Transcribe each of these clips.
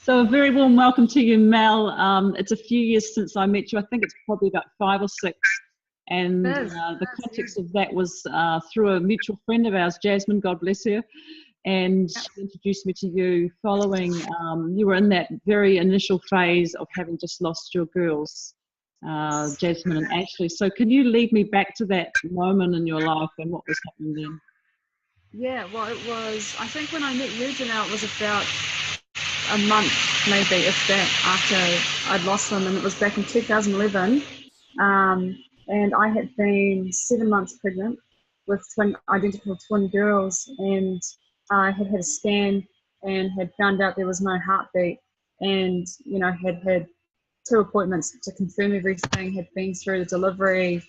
So a very warm welcome to you, Mel. It's a few years since I met you. I think it's probably about 5 or 6. And the context of that was through a mutual friend of ours, Jasmine, God bless her. And she introduced me to you following, you were in that very initial phase of having just lost your girls, Jasmine and Ashley. So can you lead me back to that moment in your life and what was happening then? Yeah, well, it was, I think when I met you, Janelle, it was about a month, maybe, if that, after I'd lost them, and it was back in 2011. And I had been 7 months pregnant with identical twin girls, and I had had a scan and had found out there was no heartbeat, and had had 2 appointments to confirm everything, had been through the delivery,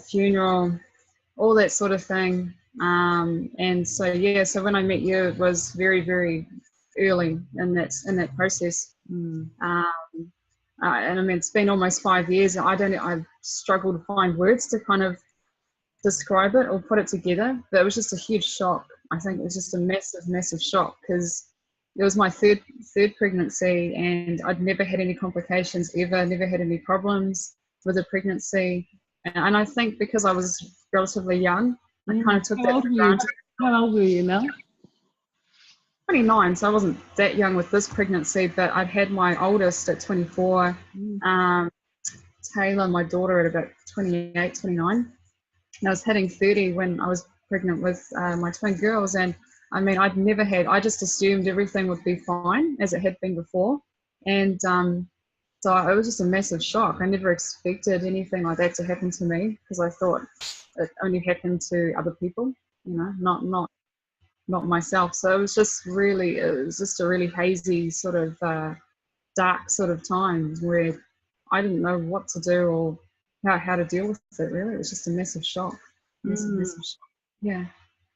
funeral, all that sort of thing. And so so when I met you, it was very, very early in that process. And I mean, it's been almost 5 years. I struggle to find words to kind of describe it or put it together, but it was just a huge shock. I think it was just a massive, massive shock, because it was my third pregnancy, and I'd never had any complications ever, never had any problems with a pregnancy. And I think because I was relatively young, I kind of took that for granted. How old were you, Mel? 29, so I wasn't that young with this pregnancy, but I'd had my oldest at 24, Taylor, my daughter, at about 28, 29. And I was hitting 30 when I was pregnant with my twin girls. And I mean, I just assumed everything would be fine as it had been before. And so it was just a massive shock. I never expected anything like that to happen to me, because I thought it only happened to other people, not myself. So it was just a really hazy sort of dark sort of time where I didn't know what to do or how to deal with it. Really, it was just a massive shock. Massive shock. Yeah.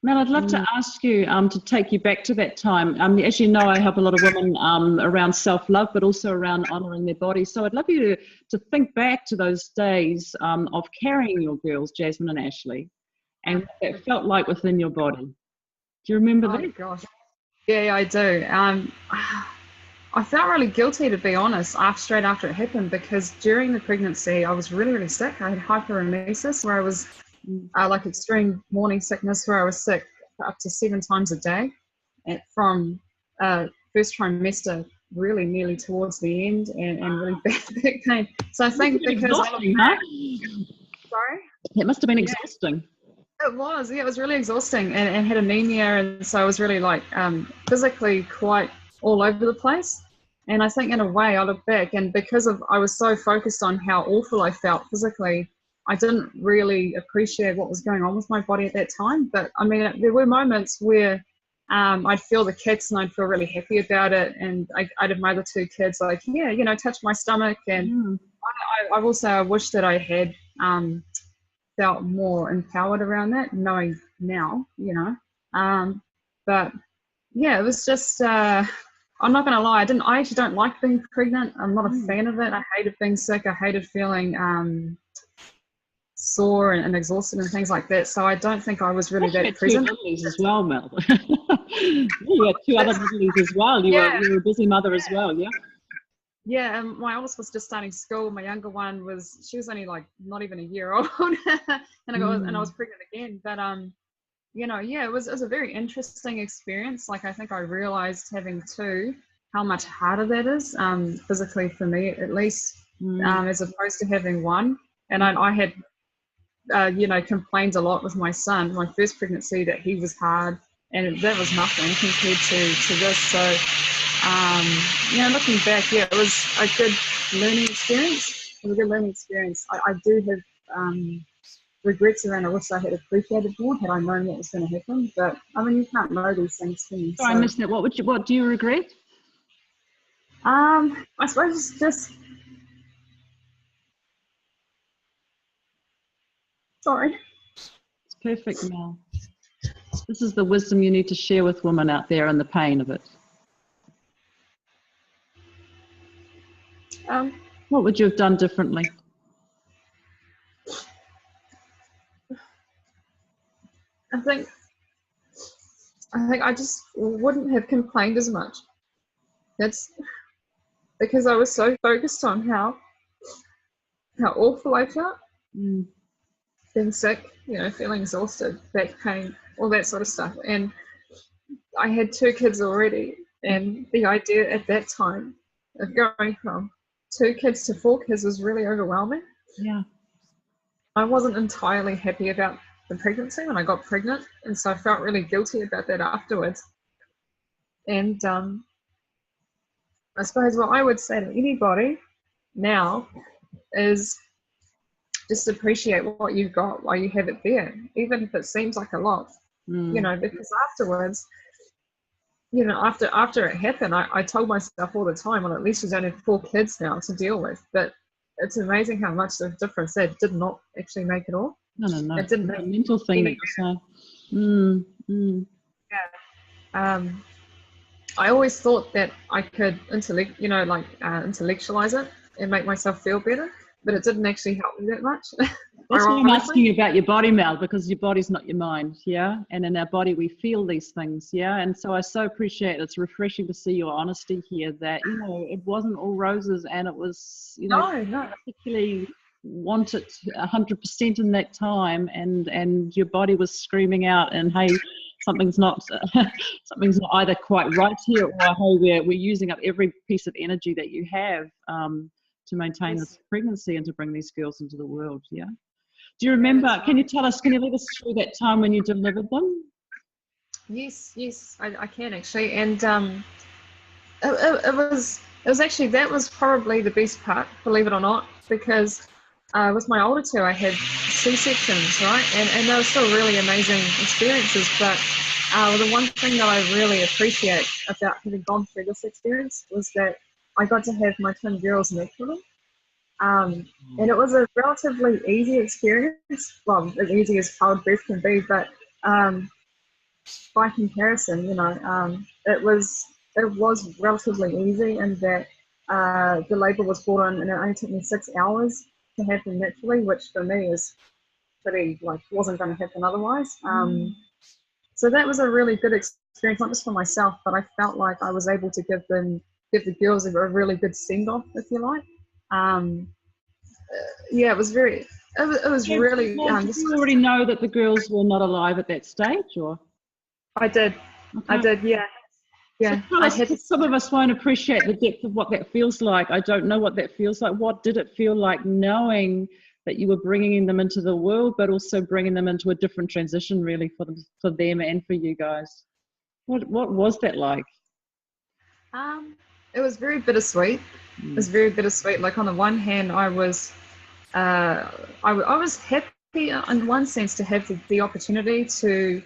Mel, I'd love to ask you to take you back to that time. As you know, I help a lot of women around self-love, but also around honouring their bodies. So I'd love you to think back to those days of carrying your girls, Jasmine and Ashley, and what that felt like within your body. Do you remember that? Oh, gosh. Yeah, I do. I felt really guilty, to be honest, straight after it happened, because during the pregnancy, I was really, really sick. I had hyperemesis, where I was like extreme morning sickness, where I was sick up to 7 times a day, from first trimester really nearly towards the end, and really bad back pain. So I think because exhausting, huh? Sorry? It must have been exhausting. It was, yeah, it was really exhausting, and had anemia, and so I was really like physically quite all over the place. And I think in a way I look back, and because I was so focused on how awful I felt physically, I didn't really appreciate what was going on with my body at that time. But I mean, there were moments where I'd feel the kicks and I'd feel really happy about it. And I'd have my other 2 kids like, touch my stomach. And I also wish that I had felt more empowered around that, knowing now, but yeah, it was just, I'm not going to lie, I actually don't like being pregnant. I'm not a fan of it. I hated being sick. I hated feeling sore and exhausted and things like that. So I don't think I was really that present. You had 2 as well, Mel. You had 2 other littlies as well. You were a busy mother as well, yeah? Yeah, and my oldest was just starting school. My younger one she was only like not even a year old, and I was pregnant again. But it was a very interesting experience. Like, I think I realized, having 2, how much harder that is, physically for me at least, as opposed to having 1. And I had complained a lot with my son, my first pregnancy, that he was hard, and that was nothing compared to this. So looking back, it was a good learning experience. I do have regrets around. I wish I had appreciated more had I known what was going to happen. But I mean, you can't know these things, can you? I missed that. What do you regret? I suppose it's just. Sorry. It's perfect, Mel. This is the wisdom you need to share with women out there, and the pain of it. What would you have done differently? I think I think I just wouldn't have complained as much. That's because I was so focused on how awful I felt, being sick, feeling exhausted, back pain, all that sort of stuff. And I had 2 kids already, and the idea at that time of going from 2 kids to 4 kids was really overwhelming. Yeah. I wasn't entirely happy about the pregnancy when I got pregnant, and so I felt really guilty about that afterwards. And I suppose what I would say to anybody now is just appreciate what you've got while you have it there, even if it seems like a lot, because afterwards, after it happened, I told myself all the time, well, at least she's only 4 kids now to deal with. But it's amazing how much of a difference that did not actually make at all. No. It didn't make a mental thing that you say. Yeah. I always thought that I could intellectualize it and make myself feel better, but it didn't actually help me that much. That's why I'm asking you about your body, Mel, because your body's not your mind, yeah? And in our body, we feel these things, yeah? And so I so appreciate it. It's refreshing to see your honesty here that, it wasn't all roses, and it was, No. particularly wanted 100% in that time, and your body was screaming out, and hey, something's not either quite right here, or hey, we're using up every piece of energy that you have to maintain this pregnancy and to bring these girls into the world, yeah? Do you remember, can you lead us through that time when you delivered them? Yes, I can actually. And it was actually, that was probably the best part, believe it or not, because with my older 2, I had C-sections, right? And they were still really amazing experiences, but the one thing that I really appreciate about having gone through this experience was that I got to have my twin girls naturally. And it was a relatively easy experience, well, as easy as childbirth can be, but by comparison, it was relatively easy, in that the labour was brought on, and it only took me 6 hours to have them naturally, which for me is pretty, wasn't going to happen otherwise. So that was a really good experience, not just for myself, but I felt like I was able to give the girls a really good send-off, if you like. Yeah, it was really. Did you already know that the girls were not alive at that stage, or? I did. Okay. I did. Yeah. Yeah. So some of us won't appreciate the depth of what that feels like. I don't know what that feels like. What did it feel like knowing that you were bringing them into the world, but also bringing them into a different transition, really, for them and for you guys? What was that like? It was very bittersweet. It was very bittersweet. Like, on the one hand, I was happy in one sense to have the opportunity to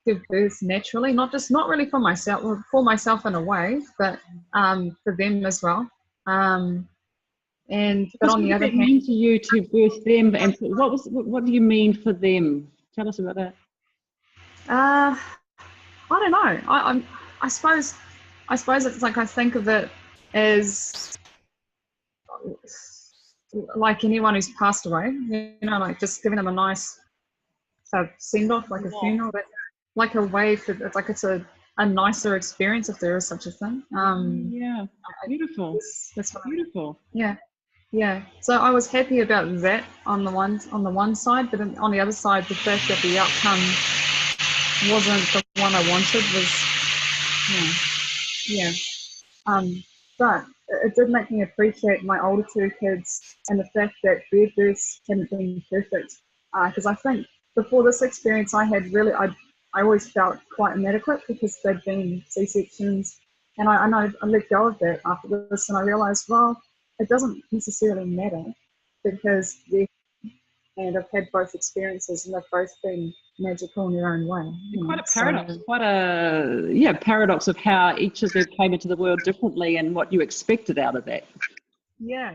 give birth naturally, not really for myself in a way, but for them as well. But on the other hand, what did it mean to you to birth them, and what do you mean for them? Tell us about that. I don't know. I suppose it's like, I think of it as like anyone who's passed away, like just giving them a nice send off, like a funeral, but like a way for, it's like it's a nicer experience, if there is such a thing. Yeah, beautiful. That's beautiful. Yeah. So I was happy about that on the one side, but on the other side, the fact that the outcome wasn't the one I wanted was, but it did make me appreciate my older 2 kids and the fact that their births hadn't been perfect. Because I think before this experience, I always felt quite inadequate because they'd been C-sections, and I let go of that after this, and I realised, well, it doesn't necessarily matter, because I've had both experiences, and they've both been magical in their own way. Quite a paradox, paradox of how each of them came into the world differently and what you expected out of that. Yeah,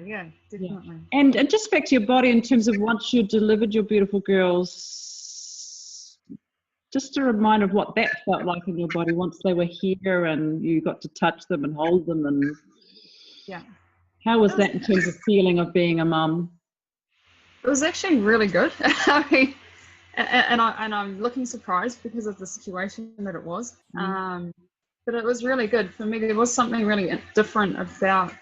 definitely. Yeah. And just back to your body, in terms of once you delivered your beautiful girls, just a reminder of what that felt like in your body once they were here and you got to touch them and hold them, and how was that in terms of feeling of being a mum? It was actually really good. I mean, and I'm looking surprised because of the situation that it was. But it was really good for me. There was something really different about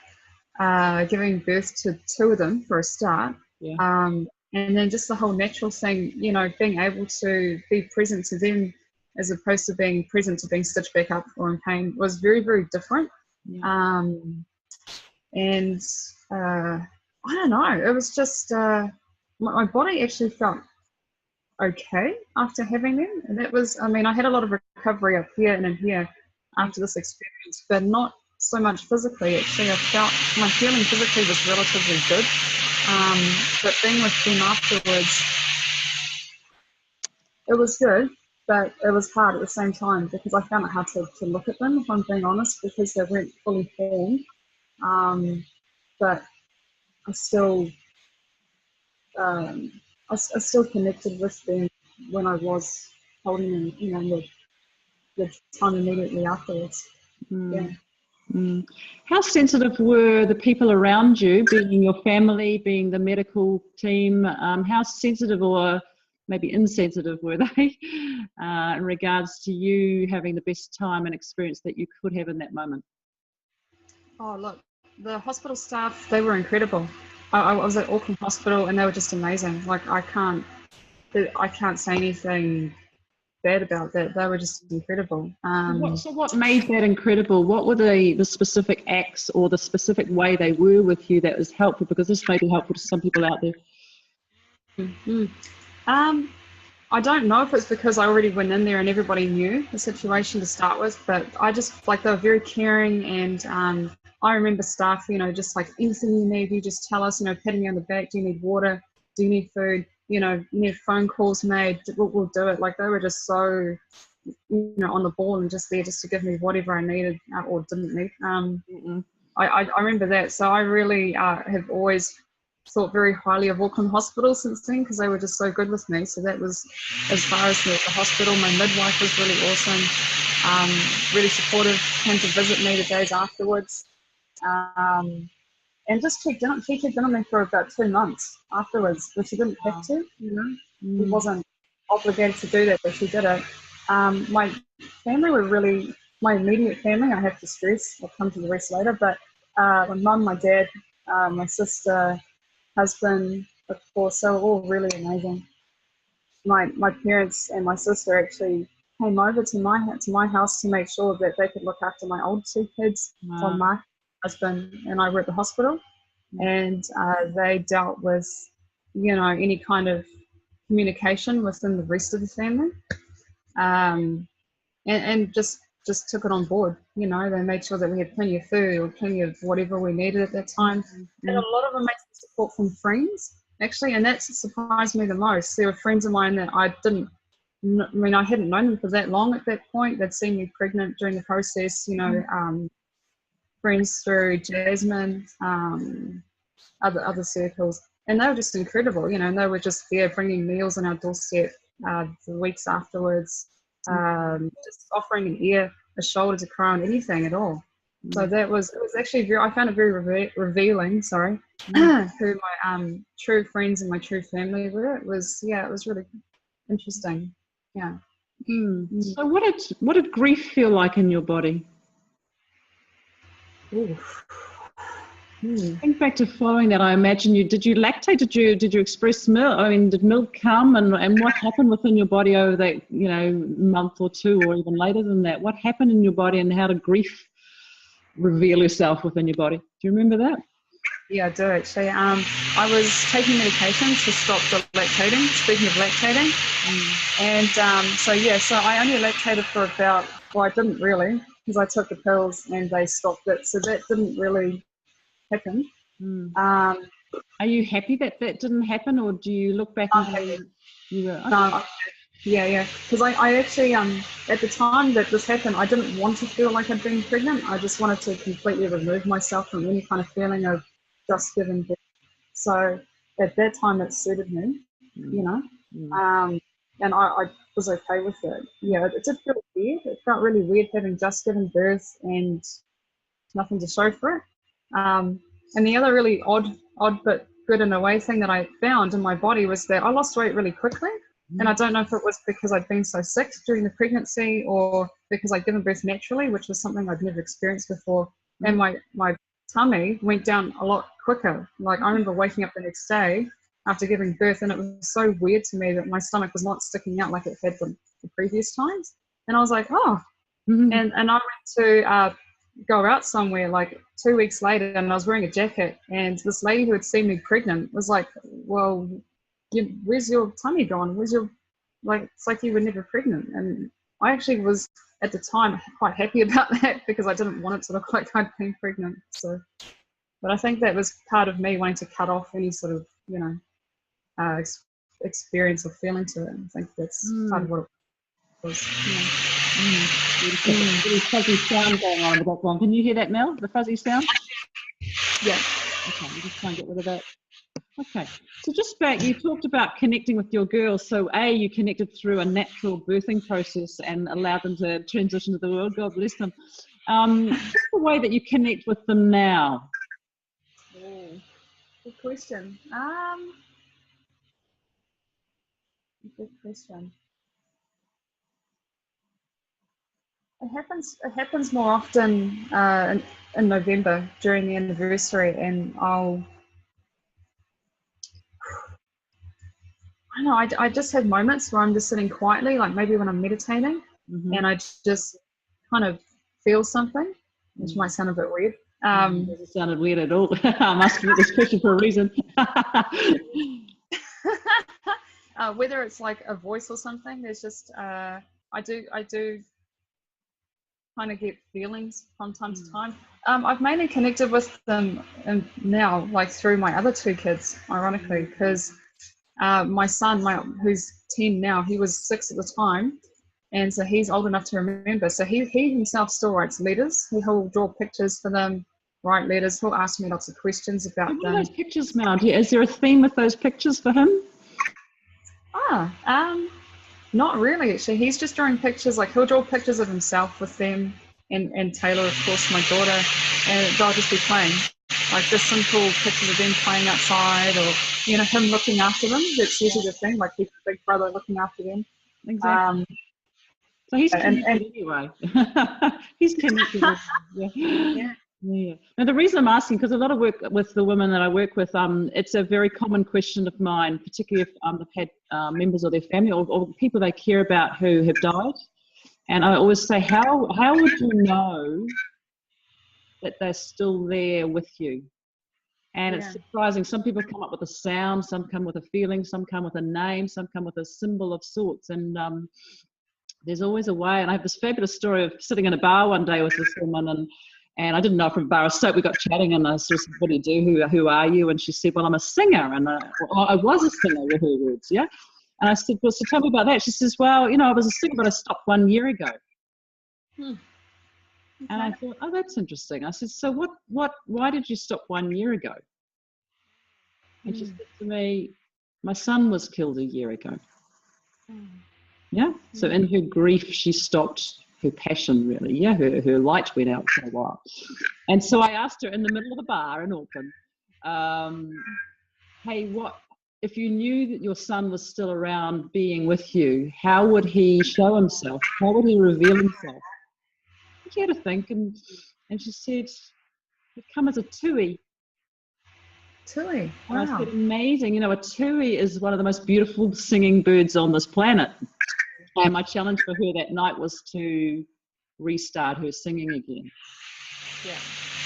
giving birth to two of them for a start. Yeah. And then just the whole natural thing, you know, being able to be present to them as opposed to being present to being stitched back up or in pain was very, very different. Yeah. And I don't know, it was just my body actually felt okay after having them. And that was, I mean, I had a lot of recovery up here and in here after this experience, but not so much physically. Actually, I felt my feeling physically was relatively good. But being with them afterwards, it was good, but it was hard at the same time because I found it hard to look at them, if I'm being honest, because they weren't fully formed. But I still, I still connected with them when I was holding them, you know, the time immediately afterwards. Yeah. How sensitive were the people around you, being your family, being the medical team? How sensitive or maybe insensitive were they in regards to you having the best time and experience that you could have in that moment? Oh, look, the hospital staff, they were incredible. I was at Auckland Hospital and they were just amazing. Like, I can't say anything bad about that. They were just incredible. So what made that incredible? What were the specific acts or the specific way they were with you that was helpful? Because this may be helpful to some people out there. I don't know if it's because I already went in there and everybody knew the situation to start with, but I just, like, they were very caring. And I remember staff, you know, just like, anything you need, you just tell us, you know, patting me on the back. Do you need water? Do you need food? You know, you need phone calls made? We'll do it. Like, they were just so, you know, on the ball and just there just to give me whatever I needed or didn't need. I remember that. So I really have always thought very highly of Auckland Hospital since then, because they were just so good with me. So that was as far as the hospital. My midwife was really awesome, really supportive, came to visit me the days afterwards, and just checked in. She checked in on me for about 2 months afterwards, but she didn't have to, you know. She wasn't obligated to do that, but she did it. My family were really, my immediate family, I have to stress, I'll come to the rest later, but my mum, my dad, my sister, husband, of course, they were all really amazing. My parents and my sister actually came over to my house to make sure that they could look after my old 2 kids while my husband and I were at the hospital. And they dealt with, you know, any kind of communication within the rest of the family, and just took it on board. You know, they made sure that we had plenty of food or plenty of whatever we needed at that time. And a lot of amazing support from friends, actually, and that surprised me the most. There were friends of mine that I hadn't known them for that long at that point. They'd seen me pregnant during the process, you know, friends through Jasmine, other circles, and they were just incredible, you know, and they were just there bringing meals on our doorstep the weeks afterwards, just offering an ear, a shoulder to cry on, anything at all. So it was actually I found it very revealing, who my true friends and my true family were. It was really interesting. Yeah. So what did grief feel like in your body? Think back to following that. I imagine did you lactate? Did you express milk? I mean, did milk come, and what happened within your body over that, you know, month or two, or even later than that? What happened in your body, and how did grief reveal itself within your body? Do you remember that? Yeah, I do actually. I was taking medication to stop the lactating. Speaking of lactating, and so I only lactated for about, well, I didn't really, because I took the pills and they stopped it. So that didn't really happen. Are you happy that didn't happen, or do you look back and go, you were? Okay. No, yeah, because I actually at the time that this happened, I didn't want to feel like I'd been pregnant. I just wanted to completely remove myself from any kind of feeling of just giving birth. So at that time, it suited me, you know, and I was okay with it. Yeah, it did feel weird. It felt really weird having just given birth and nothing to show for it. And the other really odd but good in a way thing that I found in my body was that I lost weight really quickly. And I don't know if it was because I'd been so sick during the pregnancy or because I'd given birth naturally, which was something I'd never experienced before. And my tummy went down a lot quicker. Like, I remember waking up the next day after giving birth, and it was so weird to me that my stomach was not sticking out like it had the previous times. And I was like, oh. And I went to go out somewhere like 2 weeks later, and I was wearing a jacket, and this lady who had seen me pregnant was like, well, where's your tummy gone? Where's your, like, it's like you were never pregnant. And I actually was at the time quite happy about that, because I didn't want it to look like I'd been pregnant. So, but I think that was part of me wanting to cut off any sort of, experience or feeling to it. I think that's part of what it was. Really fuzzy sound going on in the background. Can you hear that, Mel? The fuzzy sound? Yeah. Okay, we'll just try and get rid of that. Okay, so just back, you talked about connecting with your girls. So you connected through a natural birthing process and allowed them to transition to the world. God bless them. What's the way that you connect with them now? Good question. Good question. It happens more often in November during the anniversary, and I just have moments where I'm just sitting quietly, like maybe when I'm meditating, and I just kind of feel something, which might sound a bit weird. It doesn't sound weird at all. I'm asking you this question for a reason. Whether it's like a voice or something, there's just I do kind of get feelings from time to time. I've mainly connected with them now, like through my other two kids, ironically, because my son, who's 10 now, he was 6 at the time, and so he's old enough to remember. So he himself still writes letters. He'll draw pictures for them, write letters. He'll ask me lots of questions about them. What are those pictures, Mel? Is there a theme with those pictures for him? Not really, actually. He's just drawing pictures. Like, he'll draw pictures of himself with them, and Taylor, of course, my daughter, and they'll just be playing. Like, just simple pictures of them playing outside, or him looking after them. That's usually the thing. Like, he's a big brother looking after them. Exactly. So he's connected anyway. He's connected. Yeah. Now, the reason I'm asking, because a lot of work with the women that I work with, it's a very common question of mine, particularly if they've had members of their family or people they care about who have died. And I always say, how would you know that they're still there with you? And it's surprising. Some people come up with a sound, some come with a feeling, some come with a name, some come with a symbol of sorts. And there's always a way. And I have this fabulous story of sitting in a bar one day with this woman, and I didn't know from a bar of soap. We got chatting, and I sort of said, what do you do? Who are you? And she said, well, I'm a singer. And I was a singer, were her words, yeah? And I said, well, so tell me about that. She says, well, I was a singer, but I stopped 1 year ago. And I thought, oh, that's interesting. I said, so why did you stop 1 year ago? And she said to me, my son was killed a year ago. Yeah. So in her grief, she stopped her passion, really. Yeah. Her light went out for a while. And so I asked her in the middle of the bar in Auckland, hey, what if you knew that your son was still around being with you, how would he show himself? How would he reveal himself? She had to think, and she said, he'd come as a tui. Tui, wow. And I said, amazing. A tui is one of the most beautiful singing birds on this planet. And my challenge for her that night was to restart her singing again. Yeah.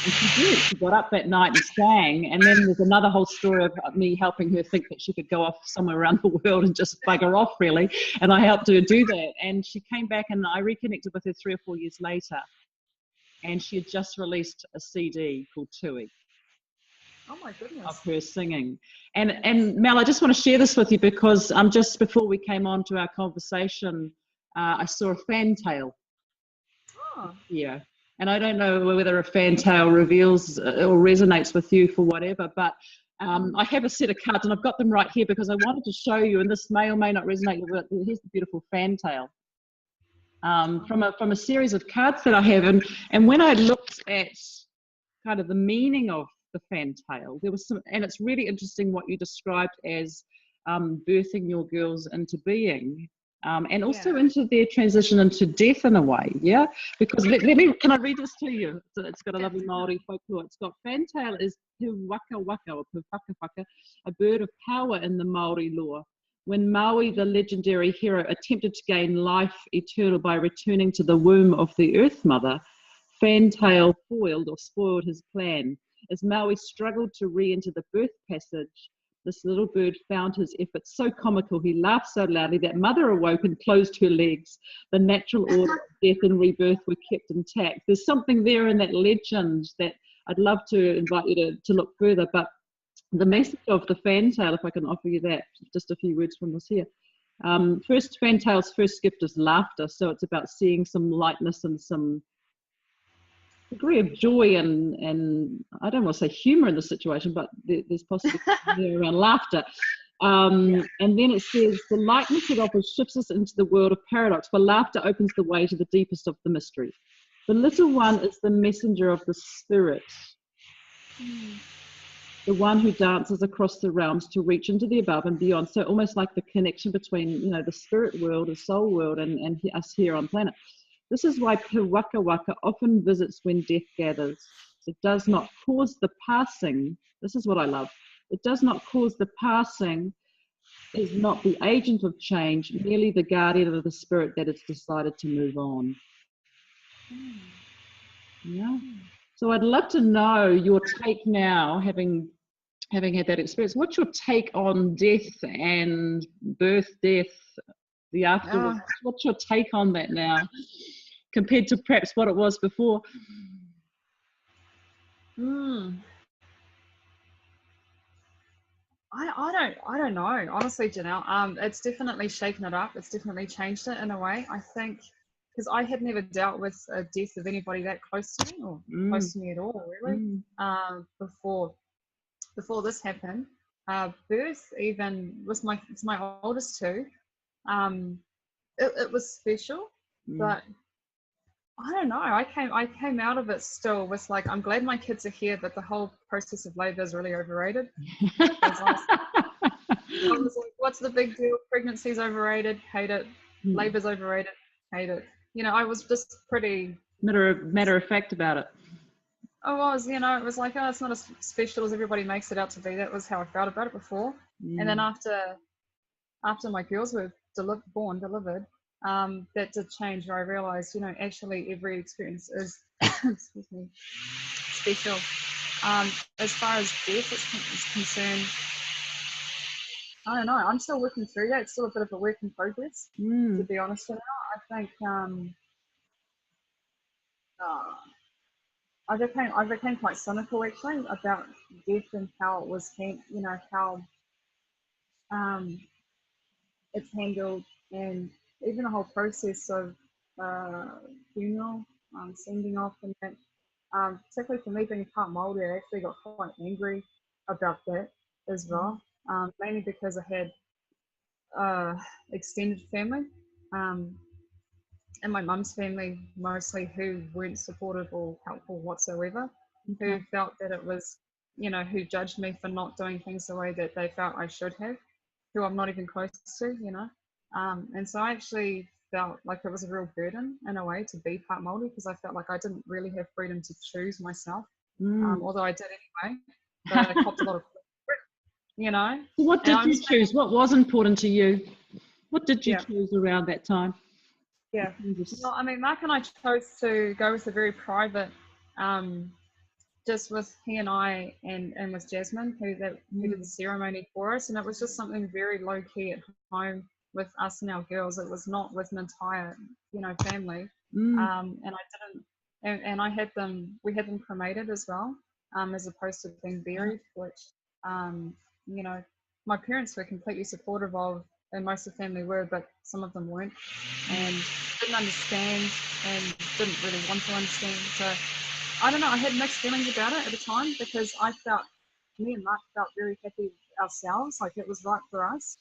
And she did. She got up that night and sang. And then there's another whole story of me helping her think that she could go off somewhere around the world and just bugger off, really. And I helped her do that. And she came back, and I reconnected with her 3 or 4 years later. And she had just released a CD called Tui. Oh my goodness. Of her singing. And Mel, I just want to share this with you because just before we came on to our conversation, I saw a fantail. Oh. Yeah. And I don't know whether a fantail reveals or resonates with you for whatever, but I have a set of cards, and I've got them right here because I wanted to show you, and this may or may not resonate with it. Here's the beautiful fantail. From a series of cards that I have, and when I looked at kind of the meaning of the fantail, there was some, and it's really interesting what you described as birthing your girls into being. And also Yeah. into their transition into death in a way, yeah? Because can I read this to you? It's got a lovely Māori folklore. It's got fantail is Te Waka Waka or Te Whakawhaka, a bird of power in the Māori lore. When Maui, the legendary hero, attempted to gain life eternal by returning to the womb of the Earth Mother, Fantail foiled or spoiled his plan. As Maui struggled to re-enter the birth passage, this little bird found his efforts so comical he laughed so loudly that Mother awoke and closed her legs. The natural order of death and rebirth were kept intact. There's something there in that legend that I'd love to invite you to look further, but the message of the fantail, if I can offer you that, just a few words from this here. First, fantail's first gift is laughter, so it's about seeing some lightness and some degree of joy and I don't want to say humor in the situation, but there's possibly around laughter. And then it says, the lightness it offers shifts us into the world of paradox, for laughter opens the way to the deepest of the mysteries. The little one is the messenger of the spirit, the one who dances across the realms to reach into the above and beyond. So almost like the connection between, you know, the spirit world, the soul world, and us here on planet. This is why Te Waka Waka often visits when death gathers. It does not cause the passing. This is what I love. It does not cause the passing, is not the agent of change, merely the guardian of the spirit that has decided to move on. Yeah. So I'd love to know your take now, having had that experience. What's your take on death and birth, death, the afterwards? What's your take on that now, compared to perhaps what it was before? I don't know, honestly, Janelle. It's definitely shaken it up. It's definitely changed it in a way. I think because I had never dealt with a death of anybody that close to me or close to me at all, really, before this happened. Birth even was my oldest two. It was special, but I don't know. I came out of it still with like, I'm glad my kids are here, but the whole process of labour is really overrated. I was like, what's the big deal? Pregnancy's overrated, hate it. Labour's overrated, hate it. You know, I was just pretty matter of fact about it. I was, you know, it was like, oh, it's not as special as everybody makes it out to be. That was how I felt about it before. And then after my girls were delivered, that did change. I realized, you know, actually every experience is excuse me, special. As far as death is concerned, I don't know. I'm still working through that. It's still a bit of a work in progress, to be honest with you. I think I became quite cynical actually about death and how it was, you know, how it's handled, and even the whole process of funeral, sending off, and that. Particularly for me being part Māori, I actually got quite angry about that as well, mainly because I had extended family and my mum's family mostly who weren't supportive or helpful whatsoever, who felt that it was, you know, who judged me for not doing things the way that they felt I should have, who I'm not even close to, you know. And so I actually felt like it was a real burden in a way to be part Māori, because I felt like I didn't really have freedom to choose myself, although I did anyway, but I copped a lot of, you know. What did you choose? What was important to you? What did you choose around that time? Yeah, well, I mean, Mark and I chose to go with a very private, just with he and I and with Jasmine, who did the ceremony for us, and it was just something very low key at home with us and our girls. It was not with an entire, you know, family. And I didn't, and I had them. We had them cremated as well, as opposed to being buried, which, you know, my parents were completely supportive of. And most of the family were, but some of them weren't, and didn't understand and didn't really want to understand. So I don't know, I had mixed feelings about it at the time, because me and Mark felt very happy ourselves, like it was right for us.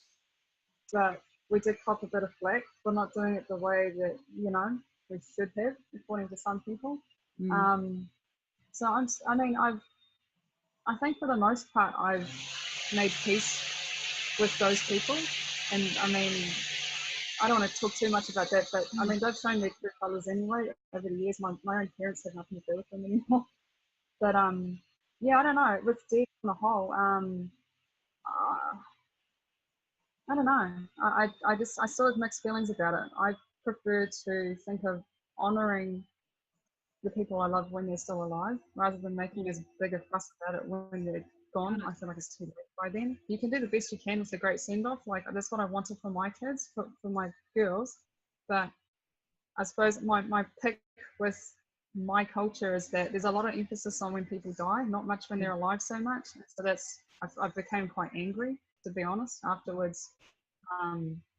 But we did cop a bit of flack for not doing it the way that, you know, we should have, according to some people. So I think for the most part, I've made peace with those people. And I mean, I don't want to talk too much about that, but I mean, they've shown their true colours anyway over the years. My own parents have nothing to do with them anymore. But yeah, I don't know. With Dee on the whole, I don't know. I still have mixed feelings about it. I prefer to think of honouring the people I love when they're still alive, rather than making as big a fuss about it when they're gone. I feel like it's too late by then. You can do the best you can with a great send-off. Like, that's what I wanted for my kids, for my girls. But I suppose my pick with my culture is that there's a lot of emphasis on when people die, not much when they're alive so much. So I became quite angry, to be honest, afterwards,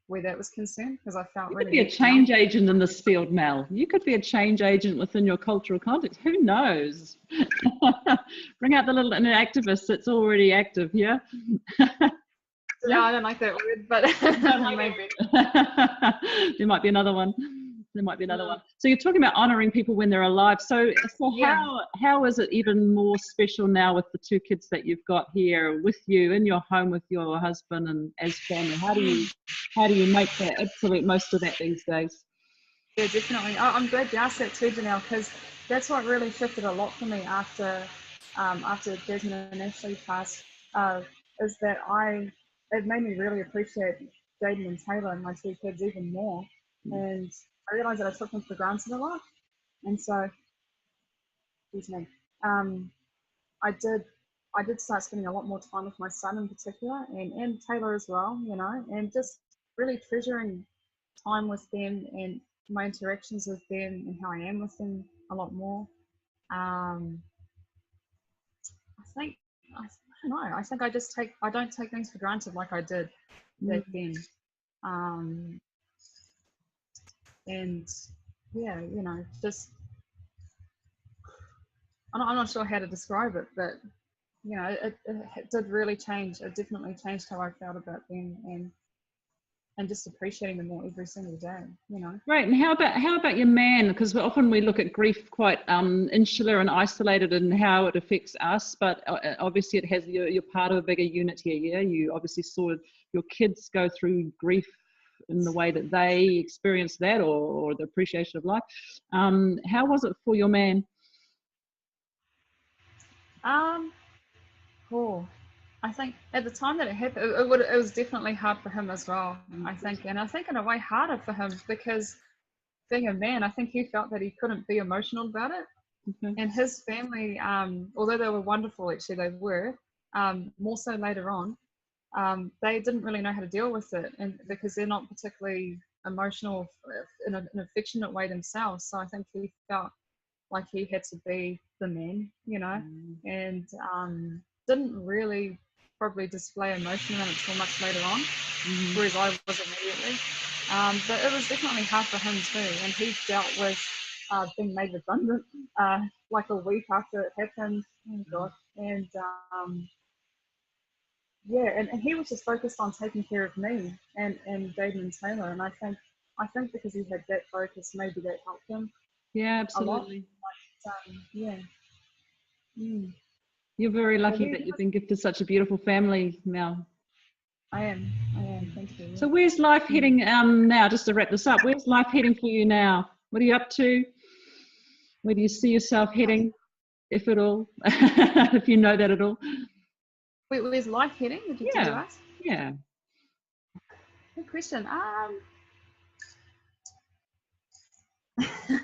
where that was concerned, because I felt You really could be a change agent in this field, Mel. You could be a change agent within your cultural context. Who knows? Bring out the little inner activist that's already active, yeah? Yeah, I don't like that word, but maybe. There might be another one. There might be another one. So you're talking about honouring people when they're alive. So Yeah. how is it even more special now with the two kids that you've got here with you in your home with your husband and as family? How do you make the absolute most of that these days? Yeah, definitely. I'm glad you asked that too, Janelle, because that's what really shifted a lot for me after Desmond and Ashley passed. Is that it made me really appreciate Jaden and Taylor and my two kids even more, and I realised that I took them for granted a lot, and so, excuse me, I did start spending a lot more time with my son in particular, and Taylor as well, you know, and just really treasuring time with them and my interactions with them and how I am with them a lot more. I think I don't know. I think I don't take things for granted like I did back then. And yeah, you know, just I'm not sure how to describe it, but you know, it did really change. It definitely changed how I felt about them, and just appreciating them more every single day, you know. Right, and how about your man? Because often we look at grief quite insular and isolated in how it affects us, but obviously it has you're part of a bigger unit here. Yeah, you obviously saw your kids go through grief in the way that they experienced that, or the appreciation of life. How was it for your man? Cool. I think at the time that it happened, it was definitely hard for him as well. I think, and I think in a way harder for him because being a man, I think he felt that he couldn't be emotional about it. Okay. And his family, although they were wonderful, actually they were, more so later on, they didn't really know how to deal with it, and because they're not particularly emotional in an affectionate way themselves. So I think he felt like he had to be the man, you know, and didn't really probably display emotion until much later on, whereas I was immediately. But it was definitely hard for him too, and he dealt with being made redundant like a week after it happened. Oh God! And yeah, and he was just focused on taking care of me and Jaden and Taylor, and I think because he had that focus, maybe that helped him Yeah, a lot. absolutely. Yeah. You're very So lucky that you've been gifted such a beautiful family, Mel. I am, thank you. So where's life heading now? Just to wrap this up, where's life heading for you now? What are you up to? Where do you see yourself heading, if at all? If you know that at all? Where's life heading? Did you ask? Yeah. Good question.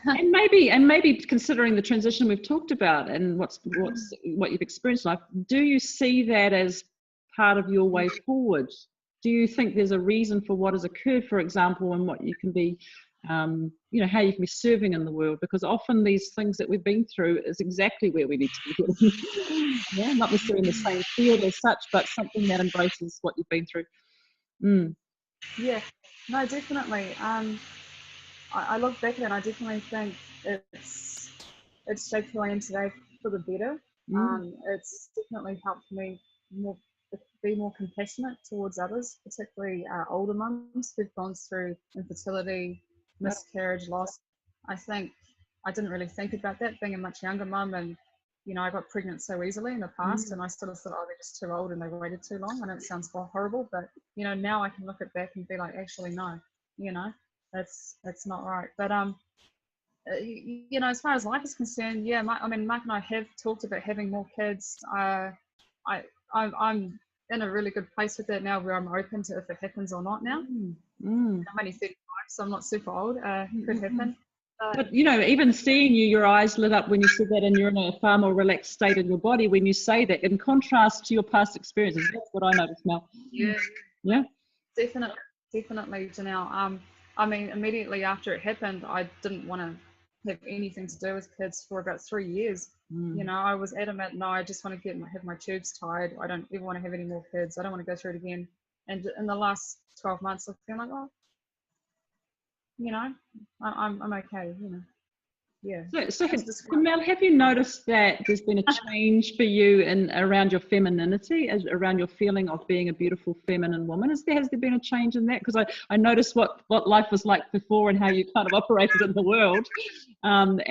and maybe considering the transition we've talked about and what you've experienced in life, do you see that as part of your way forward? Do you think there's a reason for what has occurred, for example, and what you can be, you know, how you can be serving in the world? Because often these things that we've been through is exactly where we need to be. Yeah, not necessarily in the same field as such, but something that embraces what you've been through. Yeah, no, definitely. I look back at it and I definitely think it's shaped who I am today for the better. It's definitely helped me be more compassionate towards others, particularly older mums who've gone through infertility, miscarriage, loss. I think I didn't really think about that being a much younger mum, and you know, I got pregnant so easily in the past, and I sort of thought, oh, they're just too old and they waited too long. And it sounds horrible, but you know, now I can look at back and be like, actually, no, you know, that's not right. But you know, as far as life is concerned, yeah, I mean, Mark and I have talked about having more kids. I'm in a really good place with that now, where I'm open to if it happens or not now. I'm only 35, so I'm not super old. Could happen. But you know, even seeing you, your eyes lit up when you said that, and you're in a far more relaxed state in your body when you say that, in contrast to your past experiences. That's what I noticed, Mel. Yeah, definitely, Janelle. I mean, immediately after it happened, I didn't want to have anything to do with kids for about 3 years. You know, I was adamant, no, I just want to have my tubes tied. I don't ever want to have any more kids. I don't want to go through it again. And in the last 12 months, I've been like, oh, you know, I'm okay, you know. Yeah. So Mel, have you noticed that there's been a change for you in around your femininity, around your feeling of being a beautiful feminine woman? Has there been a change in that? Because I noticed what life was like before and how you kind of operated in the world. And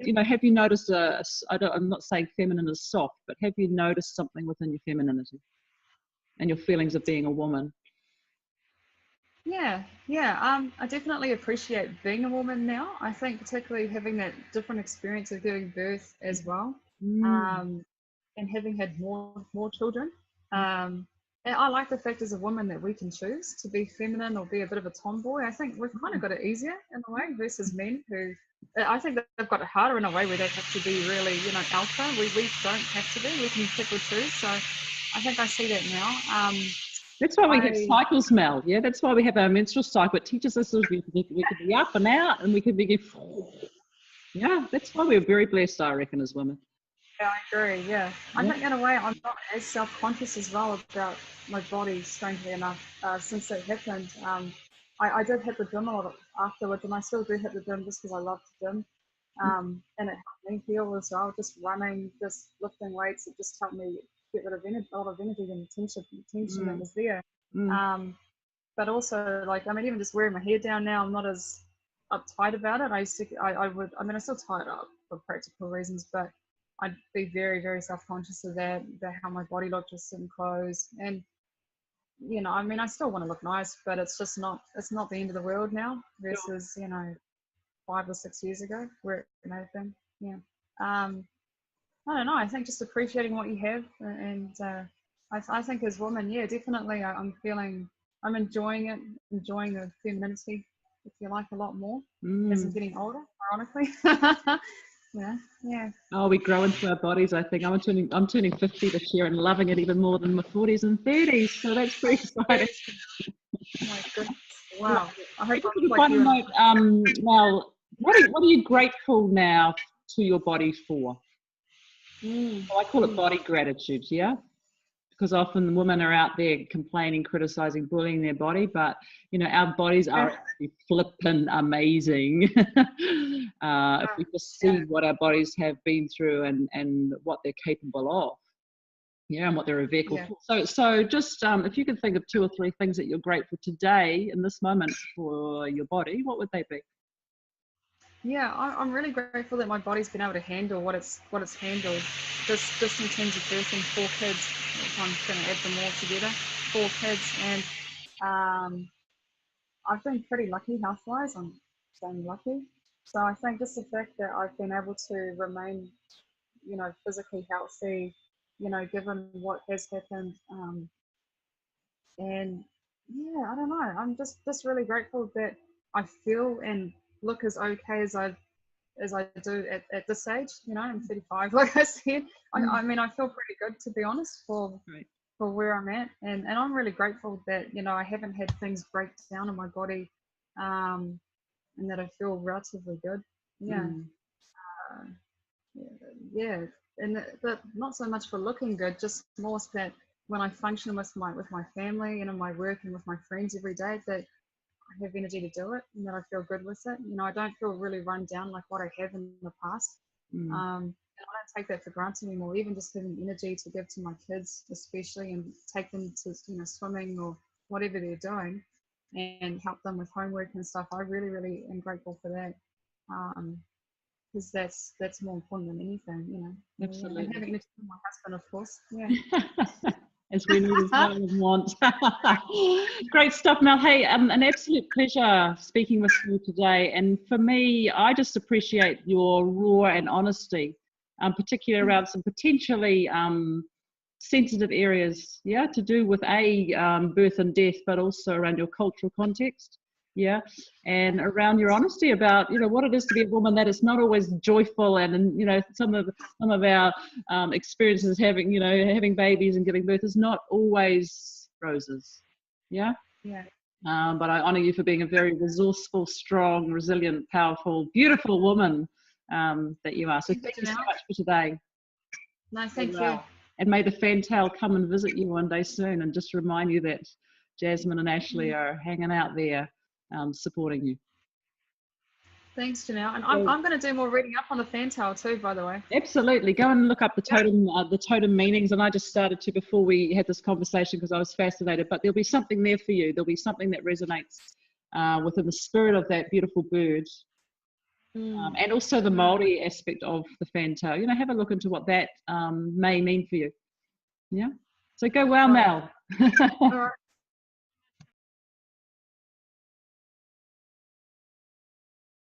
you know, have you noticed I'm not saying feminine is soft, but have you noticed something within your femininity and your feelings of being a woman? Yeah. I definitely appreciate being a woman now. I think particularly having that different experience of giving birth as well, and having had more children. And I like the fact as a woman that we can choose to be feminine or be a bit of a tomboy. I think we've kind of got it easier in a way versus men who, I think that they've got it harder in a way where they have to be really, you know, alpha. We don't have to be. We can pick or choose. So I think I see that now. That's why we have cycles, Mel. Yeah, that's why we have our menstrual cycle. It teaches us we can be up and out, and we can be. Yeah, that's why we're very blessed, I reckon, as women. Yeah, I agree. Yeah, I think in a way I'm not as self-conscious as well about my body. Strangely enough, since it happened, I did hit the gym a lot afterwards, and I still do hit the gym just because I love the gym. And it helped me heal as well. Just running, just lifting weights, it just helped me get rid of a lot of energy and tension that was there. But also, like, I mean, even just wearing my hair down now, I'm not as uptight about it. I still tie it up for practical reasons, but I'd be very, very self-conscious of that, about how my body looked with certain clothes. And, you know, I mean, I still want to look nice, but it's not the end of the world now versus, you know, 5 or 6 years ago where it may have been. Yeah. I don't know. I think just appreciating what you have, and I think as women, yeah, definitely, I'm enjoying it, enjoying the femininity, if you like, a lot more as I'm getting older, ironically. Yeah. Oh, we grow into our bodies. I think I'm turning 50 this year and loving it even more than my 40s and 30s. So that's pretty exciting. Oh my goodness! Wow. I hope I look like you. Note, Mel, what are you grateful now to your body for? Well, I call it body gratitude. Yeah. Because often women are out there complaining, criticizing, bullying their body, but you know, our bodies are actually flippin' amazing. If we just see what our bodies have been through and what they're capable of, yeah, and what they're a vehicle for. So just if you could think of 2 or 3 things that you're grateful today in this moment for your body, what would they be? Yeah, I'm really grateful that my body's been able to handle what it's handled. Just in terms of birthing 4 kids, if I'm going to add them all together, 4 kids, and I've been pretty lucky health-wise. I'm saying lucky. So I think just the fact that I've been able to remain, you know, physically healthy, you know, given what has happened, and yeah, I don't know. I'm just really grateful that I feel and look as okay as I do at this age. You know, I'm 35, like I said. I mean, I feel pretty good, to be honest, for where I'm at, and I'm really grateful that, you know, I haven't had things break down in my body, and that I feel relatively good. Yeah. Yeah, and but not so much for looking good, just more so that when I function with my family and in my work and with my friends every day, that I have energy to do it and that I feel good with it. You know, I don't feel really run down like what I have in the past. And I don't take that for granted anymore. Even just having energy to give to my kids, especially, and take them to, you know, swimming or whatever they're doing, and help them with homework and stuff. I really, really am grateful for that. because that's more important than anything, you know. Absolutely. And having next to my husband, of course. Yeah. As we need as well and want. Great stuff, Mel. Hey, an absolute pleasure speaking with you today. And for me, I just appreciate your raw and honesty, particularly around some potentially sensitive areas, yeah, to do with birth and death, but also around your cultural context, yeah, and around your honesty about, you know, what it is to be a woman, that is not always joyful, and you know, some of our experiences having babies and giving birth is not always roses, yeah. Yeah. But I honor you for being a very resourceful, strong, resilient, powerful, beautiful woman that you are. So thank you so much for today. No, thank you. And may the fantail come and visit you one day soon, and just remind you that Jasmine and Ashley are hanging out there supporting you. Thanks, Janelle. And I'm going to do more reading up on the fantail too, by the way. Absolutely. Go and look up the totem meanings. And I just started to before we had this conversation because I was fascinated. But there'll be something there for you. There'll be something that resonates within the spirit of that beautiful bird. And also the Māori aspect of the fantail. You know, have a look into what that may mean for you. Yeah. So go well, Mel. All right.